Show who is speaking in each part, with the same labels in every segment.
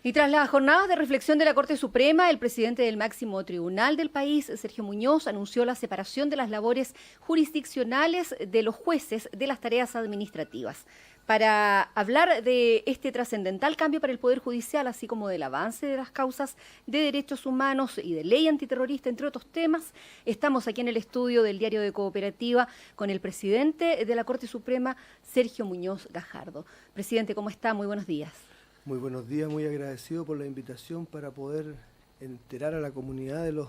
Speaker 1: Y tras las jornadas de reflexión de la Corte Suprema, el presidente del máximo tribunal del país, Sergio Muñoz, anunció la separación de las labores jurisdiccionales de los jueces de las tareas administrativas. Para hablar de este trascendental cambio para el Poder Judicial, así como del avance de las causas de derechos humanos y de ley antiterrorista, entre otros temas, estamos aquí en el estudio del Diario de Cooperativa con el presidente de la Corte Suprema, Sergio Muñoz Gajardo. Presidente, ¿cómo está? Muy buenos días.
Speaker 2: Muy buenos días, muy agradecido por la invitación para poder enterar a la comunidad de los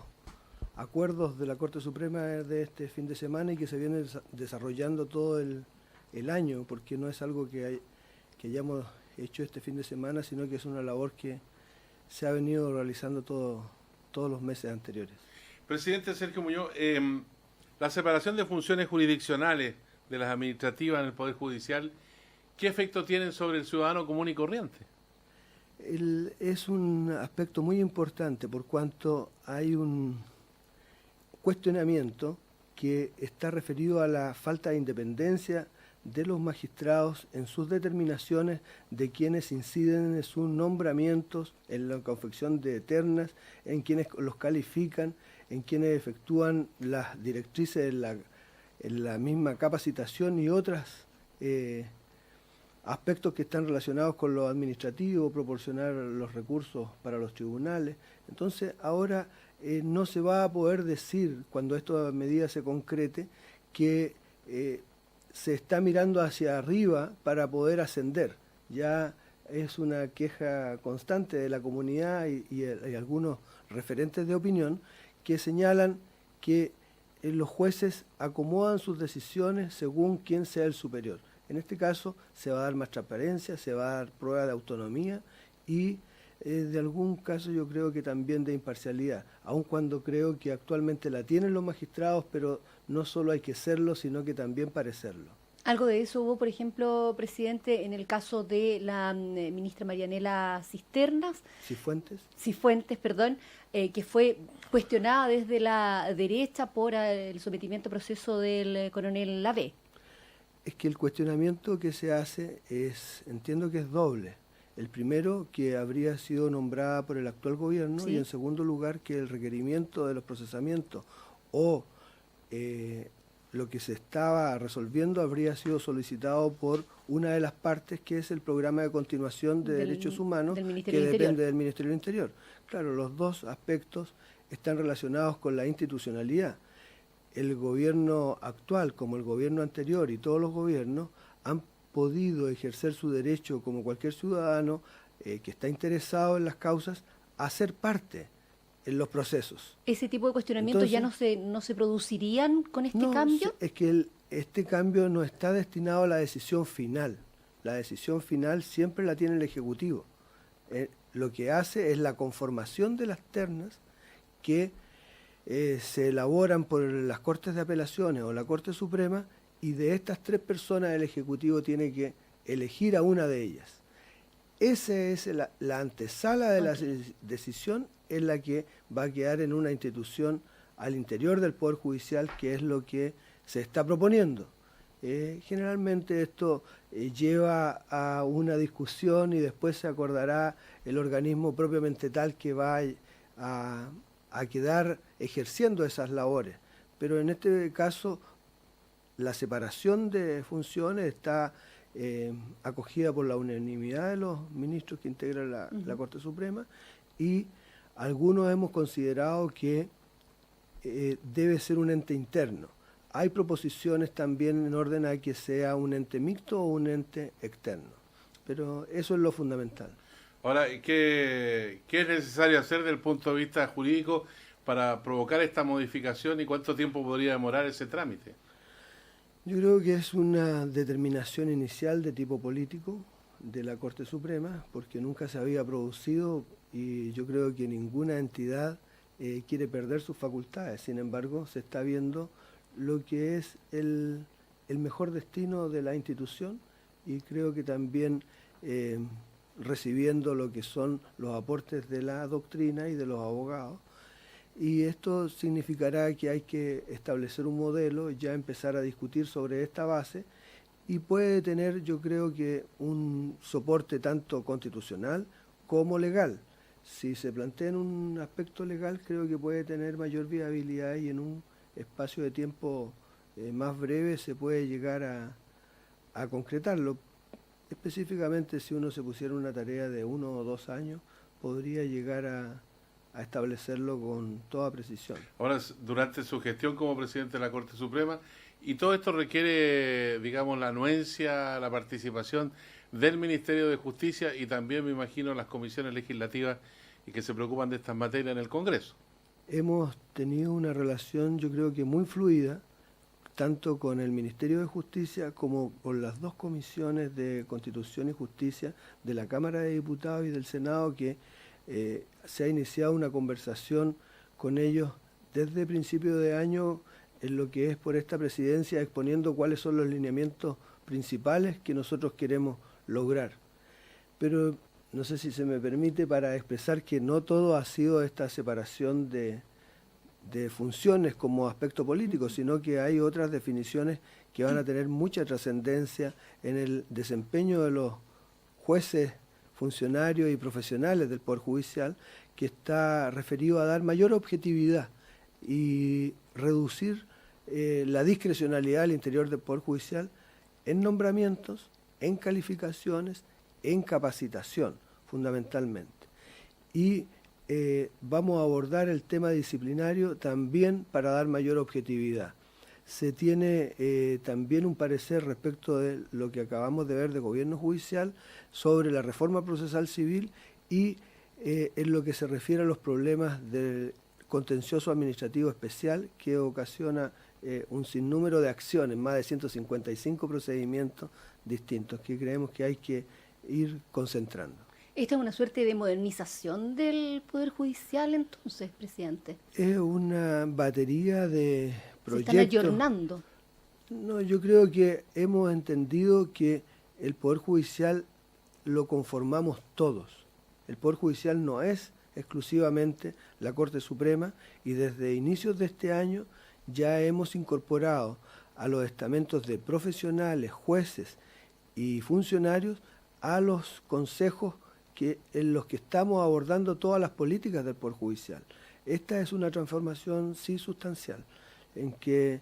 Speaker 2: acuerdos de la Corte Suprema de este fin de semana y que se viene desarrollando todo el año, porque no es algo que hayamos hecho este fin de semana, sino que es una labor que se ha venido realizando todos los meses anteriores.
Speaker 3: Presidente Sergio Muñoz, la separación de funciones jurisdiccionales de las administrativas en el Poder Judicial, ¿qué efecto tienen sobre el ciudadano común y corriente?
Speaker 2: Es un aspecto muy importante por cuanto hay un cuestionamiento que está referido a la falta de independencia de los magistrados en sus determinaciones de quienes inciden en sus nombramientos, en la confección de ternas, en quienes los califican, en quienes efectúan las directrices en la misma capacitación y otras aspectos que están relacionados con lo administrativo, proporcionar los recursos para los tribunales. Entonces ahora no se va a poder decir, cuando esta medida se concrete, que se está mirando hacia arriba para poder ascender. Ya es una queja constante de la comunidad y algunos referentes de opinión que señalan que los jueces acomodan sus decisiones según quién sea el superior. En este caso se va a dar más transparencia, se va a dar prueba de autonomía y de algún caso yo creo que también de imparcialidad, aun cuando creo que actualmente la tienen los magistrados, pero no solo hay que serlo, sino que también parecerlo.
Speaker 1: Algo de eso hubo, por ejemplo, presidente, en el caso de la ministra Marianela Cifuentes, perdón, que fue cuestionada desde la derecha por el sometimiento a proceso del coronel Lavé.
Speaker 2: Es que el cuestionamiento que se hace entiendo que es doble. El primero, que habría sido nombrada por el actual gobierno, ¿sí? Y en segundo lugar, que el requerimiento de los procesamientos o lo que se estaba resolviendo habría sido solicitado por una de las partes, que es el programa de continuación de derechos humanos, que depende del Ministerio del Interior. Claro, los dos aspectos están relacionados con la institucionalidad. El gobierno actual, como el gobierno anterior y todos los gobiernos, han podido ejercer su derecho, como cualquier ciudadano que está interesado en las causas, a ser parte en los procesos.
Speaker 1: ¿Ese tipo de cuestionamientos ya no se producirían con este cambio?
Speaker 2: Es que este cambio no está destinado a la decisión final. La decisión final siempre la tiene el Ejecutivo. Lo que hace es la conformación de las ternas que se elaboran por las Cortes de Apelaciones o la Corte Suprema, y de estas tres personas el Ejecutivo tiene que elegir a una de ellas. Esa es la antesala de la decisión, en la que va a quedar en una institución al interior del Poder Judicial, que es lo que se está proponiendo. Generalmente esto lleva a una discusión y después se acordará el organismo propiamente tal que va a quedar ejerciendo esas labores. Pero en este caso la separación de funciones está acogida por la unanimidad de los ministros que integran la Corte Suprema, y algunos hemos considerado que debe ser un ente interno. Hay proposiciones también en orden a que sea un ente mixto o un ente externo, pero eso es lo fundamental.
Speaker 3: Ahora, ¿qué es necesario hacer desde el punto de vista jurídico para provocar esta modificación y cuánto tiempo podría demorar ese trámite?
Speaker 2: Yo creo que es una determinación inicial de tipo político de la Corte Suprema, porque nunca se había producido y yo creo que ninguna entidad quiere perder sus facultades. Sin embargo, se está viendo lo que es el mejor destino de la institución, y creo que también recibiendo lo que son los aportes de la doctrina y de los abogados. Y esto significará que hay que establecer un modelo, ya empezar a discutir sobre esta base, y puede tener, yo creo que, un soporte tanto constitucional como legal. Si se plantea en un aspecto legal, creo que puede tener mayor viabilidad y en un espacio de tiempo más breve se puede llegar a concretarlo. Específicamente, si uno se pusiera una tarea de 1 o 2 años, podría llegar a establecerlo con toda precisión.
Speaker 3: Ahora, durante su gestión como presidente de la Corte Suprema, y todo esto requiere, digamos, la anuencia, la participación del Ministerio de Justicia y también, me imagino, las comisiones legislativas y que se preocupan de estas materias en el Congreso.
Speaker 2: Hemos tenido una relación, yo creo que muy fluida, tanto con el Ministerio de Justicia como con las 2 comisiones de Constitución y Justicia de la Cámara de Diputados y del Senado, que se ha iniciado una conversación con ellos desde principio de año en lo que es por esta presidencia, exponiendo cuáles son los lineamientos principales que nosotros queremos lograr. Pero no sé si se me permite para expresar que no todo ha sido esta separación de funciones como aspecto político, sino que hay otras definiciones que van a tener mucha trascendencia en el desempeño de los jueces, funcionarios y profesionales del Poder Judicial, que está referido a dar mayor objetividad y reducir la discrecionalidad al interior del Poder Judicial en nombramientos, en calificaciones, en capacitación, fundamentalmente. Y vamos a abordar el tema disciplinario también para dar mayor objetividad. Se tiene también un parecer respecto de lo que acabamos de ver de Gobierno Judicial sobre la reforma procesal civil y en lo que se refiere a los problemas del contencioso administrativo especial que ocasiona un sinnúmero de acciones, más de 155 procedimientos distintos que creemos que hay que ir concentrando.
Speaker 1: ¿Esta es una suerte de modernización del Poder Judicial entonces, presidente?
Speaker 2: Es una batería de proyectos.
Speaker 1: ¿Se están ayornando?
Speaker 2: No, yo creo que hemos entendido que el Poder Judicial lo conformamos todos. El Poder Judicial no es exclusivamente la Corte Suprema y desde inicios de este año ya hemos incorporado a los estamentos de profesionales, jueces y funcionarios a los consejos en los que estamos abordando todas las políticas del Poder Judicial. Esta es una transformación sí sustancial, en que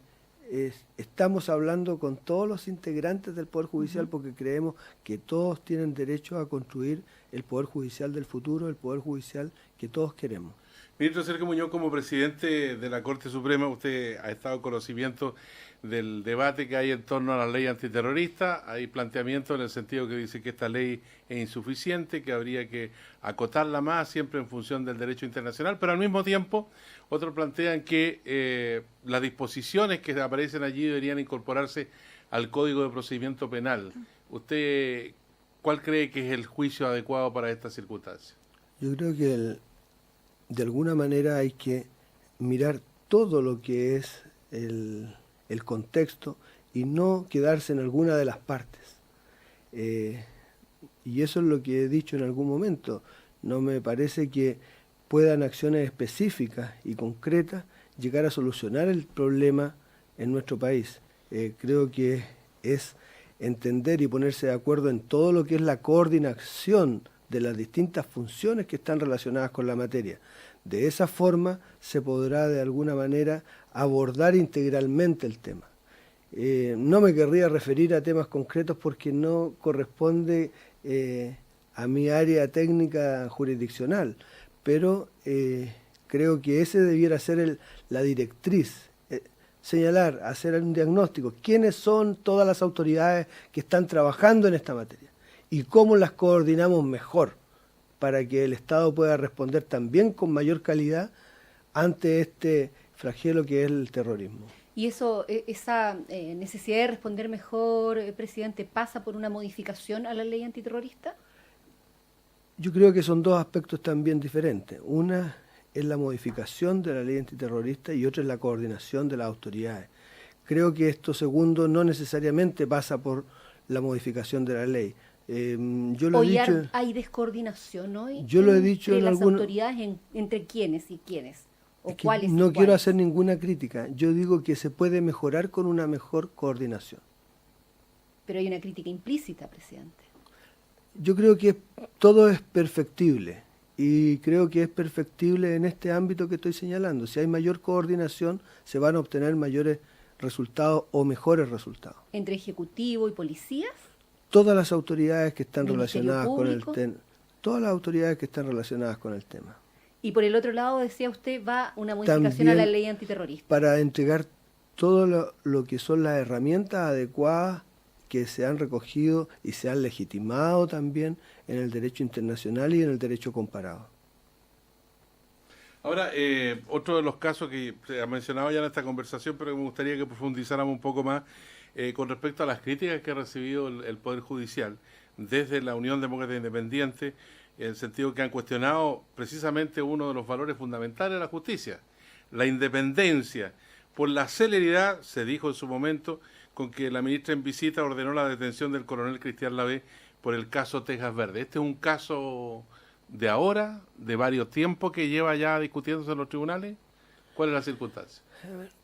Speaker 2: estamos hablando con todos los integrantes del Poder Judicial porque creemos que todos tienen derecho a construir el Poder Judicial del futuro, el Poder Judicial que todos queremos.
Speaker 3: Ministro Sergio Muñoz, como presidente de la Corte Suprema, usted ha estado en conocimiento del debate que hay en torno a la ley antiterrorista. Hay planteamientos en el sentido que dice que esta ley es insuficiente, que habría que acotarla más, siempre en función del derecho internacional, pero al mismo tiempo otros plantean que las disposiciones que aparecen allí deberían incorporarse al Código de Procedimiento Penal. ¿Usted cuál cree que es el juicio adecuado para estas circunstancias?
Speaker 2: Yo creo que de alguna manera hay que mirar todo lo que es el contexto y no quedarse en alguna de las partes. Y eso es lo que he dicho en algún momento. No me parece que puedan acciones específicas y concretas llegar a solucionar el problema en nuestro país. Creo que es entender y ponerse de acuerdo en todo lo que es la coordinación de las distintas funciones que están relacionadas con la materia. De esa forma se podrá de alguna manera abordar integralmente el tema. No me querría referir a temas concretos porque no corresponde a mi área técnica jurisdiccional, pero creo que ese debiera ser la directriz, señalar, hacer un diagnóstico, quiénes son todas las autoridades que están trabajando en esta materia y cómo las coordinamos mejor para que el Estado pueda responder también con mayor calidad ante este flagelo que es el terrorismo.
Speaker 1: ¿Y esa necesidad de responder mejor, presidente, pasa por una modificación a la ley antiterrorista?
Speaker 2: Yo creo que son 2 aspectos también diferentes. Una es la modificación de la ley antiterrorista y otra es la coordinación de las autoridades. Creo que esto segundo no necesariamente pasa por la modificación de la ley. Yo lo
Speaker 1: hoy
Speaker 2: he dicho,
Speaker 1: hay descoordinación hoy.
Speaker 2: Yo lo he dicho en
Speaker 1: las autoridades entre quiénes y quiénes. ¿O cuáles?
Speaker 2: No quiero hacer ninguna crítica. Yo digo que se puede mejorar con una mejor coordinación.
Speaker 1: Pero hay una crítica implícita, presidente.
Speaker 2: Yo creo que todo es perfectible y creo que es perfectible en este ámbito que estoy señalando. Si hay mayor coordinación, se van a obtener mayores resultados o mejores resultados.
Speaker 1: ¿Entre ejecutivo y policías?
Speaker 2: Todas las autoridades que están
Speaker 1: ¿Ministerio
Speaker 2: relacionadas con el
Speaker 1: Público?
Speaker 2: tema. Todas las autoridades que están relacionadas con el tema.
Speaker 1: Y por el otro lado, decía usted, va una modificación
Speaker 2: También
Speaker 1: a la ley antiterrorista.
Speaker 2: para entregar todo lo que son las herramientas adecuadas que se han recogido y se han legitimado también en el derecho internacional y en el derecho comparado.
Speaker 3: Ahora, otro de los casos que se ha mencionado ya en esta conversación, pero que me gustaría que profundizáramos un poco más, con respecto a las críticas que ha recibido el Poder Judicial desde la Unión Demócrata Independiente, en el sentido que han cuestionado precisamente uno de los valores fundamentales de la justicia, la independencia, por la celeridad, se dijo en su momento, con que la ministra en visita ordenó la detención del coronel Cristian Lavé por el caso Tejas Verde. Este es un caso de ahora, de varios tiempos que lleva ya discutiéndose en los tribunales. ¿Cuál es la circunstancia?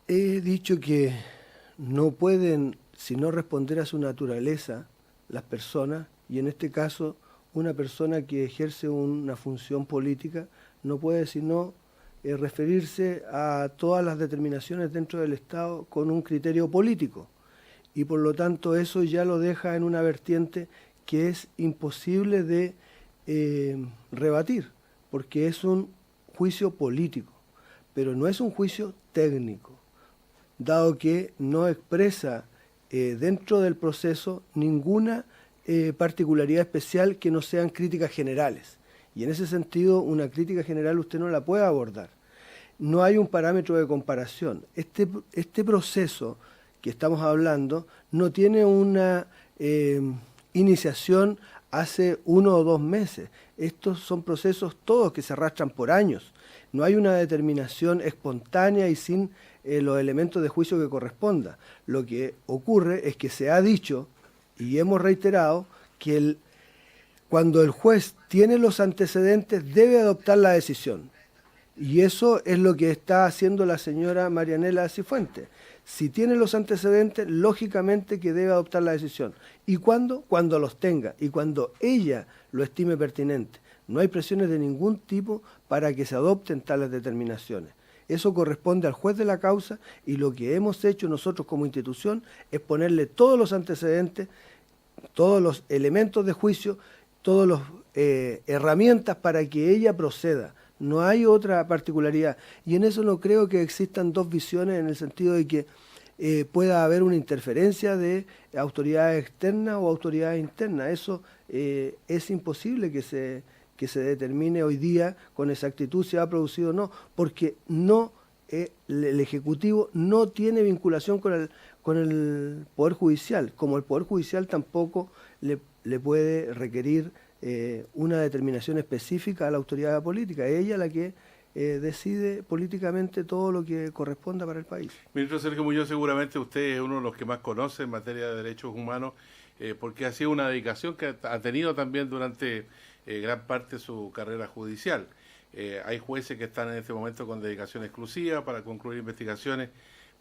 Speaker 2: He dicho que no pueden sino responder a su naturaleza las personas, y en este caso una persona que ejerce una función política no puede sino referirse a todas las determinaciones dentro del Estado con un criterio político. Y por lo tanto eso ya lo deja en una vertiente que es imposible de rebatir, porque es un juicio político, pero no es un juicio técnico, dado que no expresa dentro del proceso ninguna particularidad especial que no sean críticas generales. Y en ese sentido, una crítica general usted no la puede abordar. No hay un parámetro de comparación. Este proceso que estamos hablando no tiene una iniciación hace 1 o 2 meses. Estos son procesos todos que se arrastran por años. No hay una determinación espontánea y sin los elementos de juicio que corresponda. Lo que ocurre es que se ha dicho y hemos reiterado que cuando el juez tiene los antecedentes debe adoptar la decisión. Y eso es lo que está haciendo la señora Marianela Cifuentes. Si tiene los antecedentes, lógicamente que debe adoptar la decisión. ¿Y cuándo? Cuando los tenga y cuando ella lo estime pertinente. No hay presiones de ningún tipo para que se adopten tales determinaciones. Eso corresponde al juez de la causa y lo que hemos hecho nosotros como institución es ponerle todos los antecedentes, todos los elementos de juicio, todas las herramientas para que ella proceda. No hay otra particularidad. Y en eso no creo que existan dos visiones en el sentido de que pueda haber una interferencia de autoridades externas o autoridades internas. Eso es imposible que se determine hoy día con exactitud si ha producido o no, porque no el Ejecutivo no tiene vinculación con el Poder Judicial, como el Poder Judicial tampoco le puede requerir una determinación específica a la autoridad política. Es ella la que decide políticamente todo lo que corresponda para el país.
Speaker 3: Ministro Sergio Muñoz, seguramente usted es uno de los que más conoce en materia de derechos humanos, porque ha sido una dedicación que ha tenido también durante gran parte de su carrera judicial. Hay jueces que están en este momento con dedicación exclusiva para concluir investigaciones,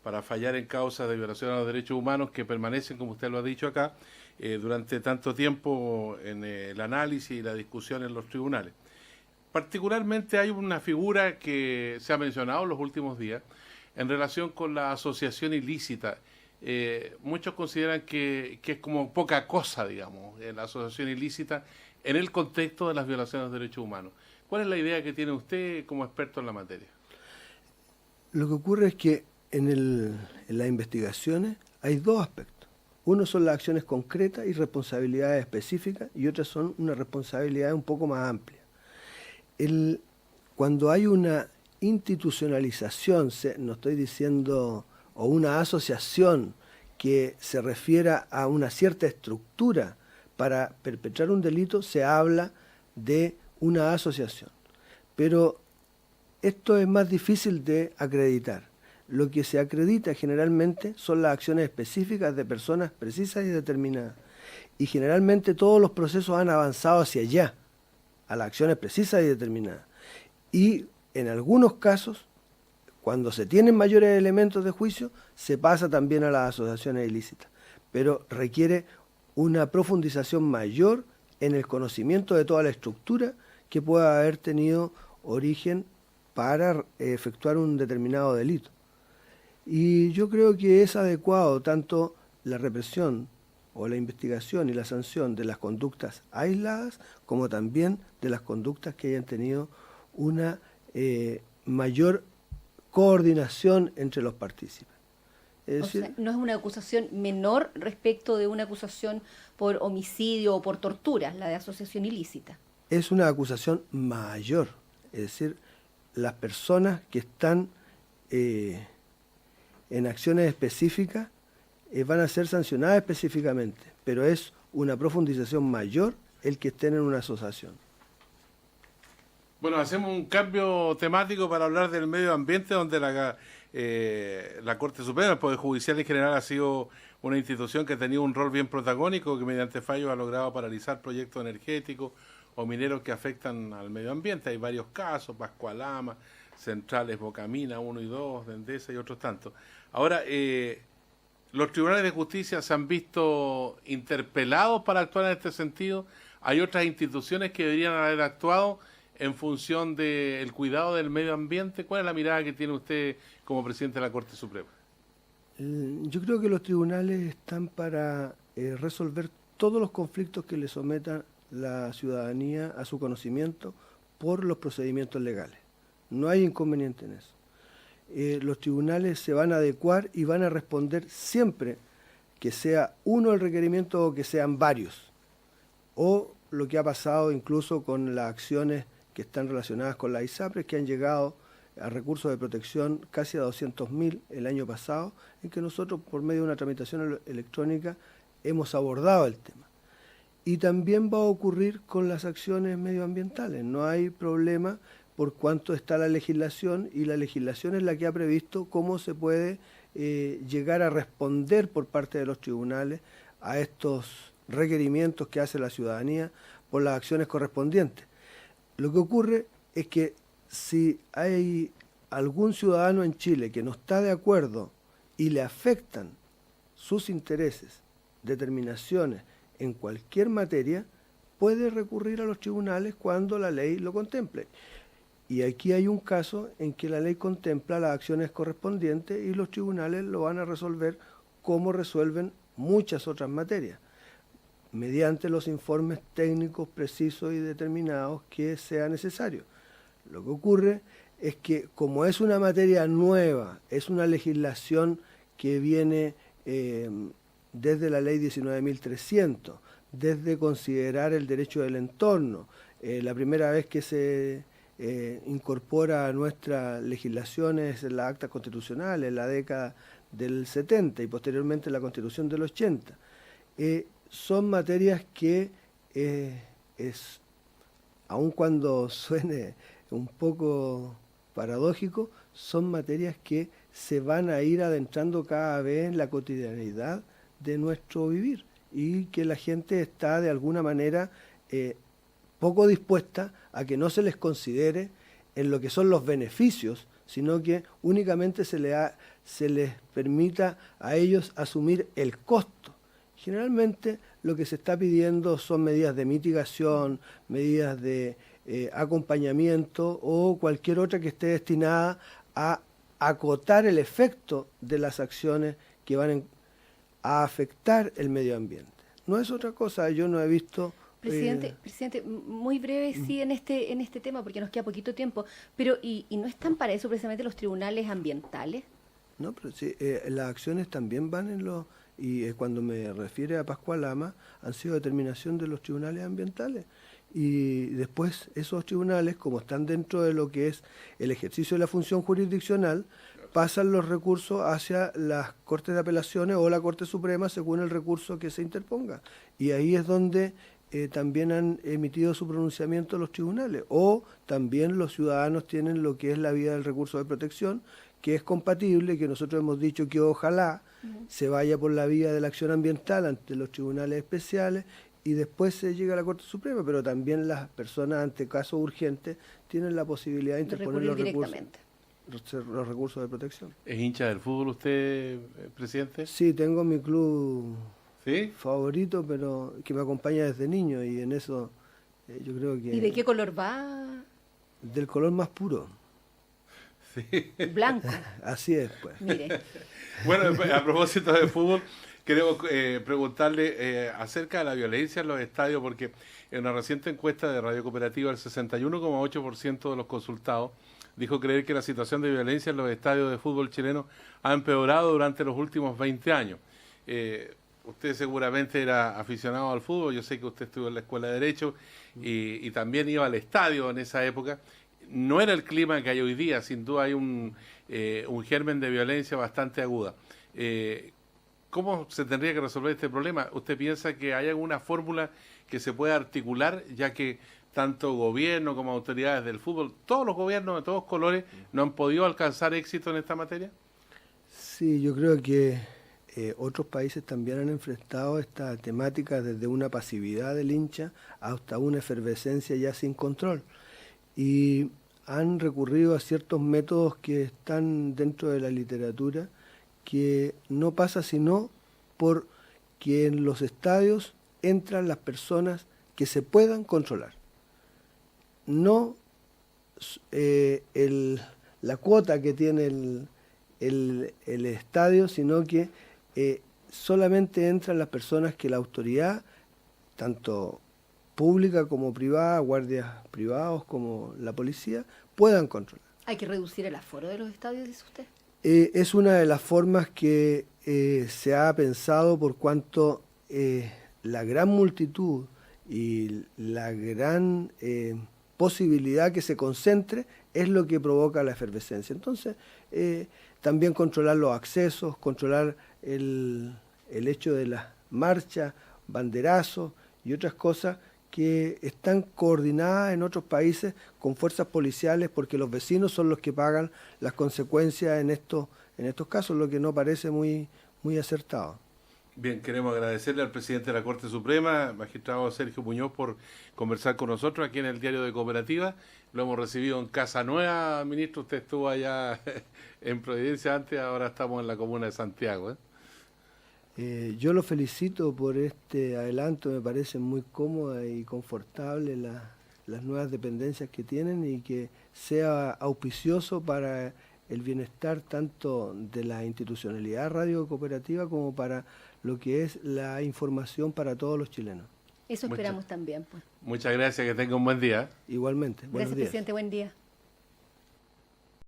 Speaker 3: para fallar en causas de violación a los derechos humanos que permanecen, como usted lo ha dicho acá, durante tanto tiempo en el análisis y la discusión en los tribunales. Particularmente hay una figura que se ha mencionado en los últimos días en relación con la asociación ilícita. Muchos consideran que es como poca cosa, digamos, la asociación ilícita en el contexto de las violaciones de derechos humanos. ¿Cuál es la idea que tiene usted como experto en la materia?
Speaker 2: Lo que ocurre es que en las investigaciones hay dos aspectos. Uno son las acciones concretas y responsabilidades específicas y otras son una responsabilidad un poco más amplia. Cuando hay una institucionalización, no estoy diciendo, o una asociación que se refiera a una cierta estructura para perpetrar un delito, se habla de una asociación. Pero esto es más difícil de acreditar. Lo que se acredita generalmente son las acciones específicas de personas precisas y determinadas. Y generalmente todos los procesos han avanzado hacia allá, a las acciones precisas y determinadas. Y en algunos casos, cuando se tienen mayores elementos de juicio, se pasa también a las asociaciones ilícitas. Pero requiere una profundización mayor en el conocimiento de toda la estructura que pueda haber tenido origen para efectuar un determinado delito. Y yo creo que es adecuado tanto la represión o la investigación y la sanción de las conductas aisladas, como también de las conductas que hayan tenido una mayor coordinación entre los partícipes. Es decir,
Speaker 1: sea, no es una acusación menor respecto de una acusación por homicidio o por tortura, la de asociación ilícita.
Speaker 2: Es una acusación mayor, es decir, las personas que están en acciones específicas van a ser sancionadas específicamente, pero es una profundización mayor el que estén en una asociación.
Speaker 3: Bueno, hacemos un cambio temático para hablar del medio ambiente, donde la Corte Suprema, el Poder Judicial en general, ha sido una institución que ha tenido un rol bien protagónico, que mediante fallos ha logrado paralizar proyectos energéticos o mineros que afectan al medio ambiente. Hay varios casos, Pascualama, Centrales Bocamina 1 y 2, de Endesa y otros tantos. Ahora, los tribunales de justicia se han visto interpelados para actuar en este sentido. Hay otras instituciones que deberían haber actuado en función del cuidado del medio ambiente. ¿Cuál es la mirada que tiene usted como presidente de la Corte Suprema?
Speaker 2: Yo creo que los tribunales están para resolver todos los conflictos que le sometan la ciudadanía a su conocimiento por los procedimientos legales. No hay inconveniente en eso. Los tribunales se van a adecuar y van a responder siempre que sea uno el requerimiento o que sean varios. O lo que ha pasado incluso con las acciones que están relacionadas con la ISAPRES, que han llegado a recursos de protección casi a 200.000 el año pasado, en que nosotros por medio de una tramitación electrónica hemos abordado el tema. Y también va a ocurrir con las acciones medioambientales. No hay problema por cuanto está la legislación, y la legislación es la que ha previsto cómo se puede llegar a responder por parte de los tribunales a estos requerimientos que hace la ciudadanía por las acciones correspondientes. Lo que ocurre es que si hay algún ciudadano en Chile que no está de acuerdo y le afectan sus intereses, determinaciones en cualquier materia, puede recurrir a los tribunales cuando la ley lo contemple. Y aquí hay un caso en que la ley contempla las acciones correspondientes y los tribunales lo van a resolver como resuelven muchas otras materias, mediante los informes técnicos precisos y determinados que sea necesario. Lo que ocurre es que como es una materia nueva, es una legislación que viene desde la ley 19.300, desde considerar el derecho del entorno, la primera vez que se incorpora a nuestra legislación es la acta constitucional en la década del 70 y posteriormente la Constitución del 80. Son materias que, aun cuando suene un poco paradójico, son materias que se van a ir adentrando cada vez en la cotidianidad de nuestro vivir y que la gente está de alguna manera poco dispuesta a que no se les considere en lo que son los beneficios, sino que únicamente se les permita a ellos asumir el costo. Generalmente lo que se está pidiendo son medidas de mitigación, medidas de acompañamiento o cualquier otra que esté destinada a acotar el efecto de las acciones que van a afectar el medio ambiente. No es otra cosa, yo no he visto...
Speaker 1: Presidente, muy breve sí en este tema porque nos queda poquito tiempo, pero ¿y no están para eso precisamente los tribunales ambientales?
Speaker 2: No, pero sí, las acciones también van en los... Y cuando me refiere a Pascualama, han sido determinación de los tribunales ambientales. Y después esos tribunales, como están dentro de lo que es el ejercicio de la función jurisdiccional, pasan los recursos hacia las Cortes de Apelaciones o la Corte Suprema según el recurso que se interponga. Y ahí es donde también han emitido su pronunciamiento los tribunales. O también los ciudadanos tienen lo que es la vía del recurso de protección, que es compatible, que nosotros hemos dicho que ojalá se vaya por la vía de la acción ambiental ante los tribunales especiales y después se llega a la Corte Suprema, pero también las personas ante casos urgentes tienen la posibilidad de interponer los recursos de protección.
Speaker 3: ¿Es hincha del fútbol usted, presidente?
Speaker 2: Sí, tengo mi club
Speaker 3: ¿Sí?
Speaker 2: favorito, pero que me acompaña desde niño y en eso yo creo que...
Speaker 1: ¿Y de qué color va?
Speaker 2: Del color más puro.
Speaker 3: Sí.
Speaker 1: Blanco.
Speaker 2: Así es, pues.
Speaker 1: Mire.
Speaker 3: Bueno, a propósito de fútbol, queremos preguntarle acerca de la violencia en los estadios, porque en una reciente encuesta de Radio Cooperativa, el 61,8% de los consultados dijo creer que la situación de violencia en los estadios de fútbol chileno ha empeorado durante los últimos 20 años. Usted seguramente era aficionado al fútbol, yo sé que usted estuvo en la Escuela de Derecho y también iba al estadio en esa época. No era el clima que hay hoy día, sin duda hay un germen de violencia bastante aguda. ¿Cómo se tendría que resolver este problema? ¿Usted piensa que hay alguna fórmula que se pueda articular, ya que tanto gobierno como autoridades del fútbol, todos los gobiernos de todos colores, no han podido alcanzar éxito en esta materia?
Speaker 2: Sí, yo creo que otros países también han enfrentado esta temática desde una pasividad del hincha hasta una efervescencia ya sin control. Y han recurrido a ciertos métodos que están dentro de la literatura, que no pasa sino por que en los estadios entran las personas que se puedan controlar. No la cuota que tiene el estadio, sino que solamente entran las personas que la autoridad, tanto pública como privada, guardias privados como la policía, puedan controlar.
Speaker 1: ¿Hay que reducir el aforo de los estadios, dice usted?
Speaker 2: Es una de las formas que se ha pensado por cuanto la gran multitud y la gran posibilidad que se concentre es lo que provoca la efervescencia. Entonces, también controlar los accesos, controlar el hecho de las marchas, banderazos y otras cosas que están coordinadas en otros países con fuerzas policiales, porque los vecinos son los que pagan las consecuencias en estos casos, lo que no parece muy acertado.
Speaker 3: Bien, queremos agradecerle al presidente de la Corte Suprema, magistrado Sergio Muñoz, por conversar con nosotros aquí en el Diario de Cooperativa. Lo hemos recibido en Casa Nueva, ministro. Usted estuvo allá en Providencia antes, ahora estamos en la comuna de Santiago.
Speaker 2: Yo lo felicito por este adelanto, me parece muy cómoda y confortable las nuevas dependencias que tienen y que sea auspicioso para el bienestar tanto de la institucionalidad Radio Cooperativa como para lo que es la información para todos los chilenos.
Speaker 1: Eso esperamos también, pues.
Speaker 3: Muchas gracias, que tenga un buen día.
Speaker 2: Igualmente, buenos
Speaker 1: Gracias,
Speaker 2: días.
Speaker 1: presidente, buen día.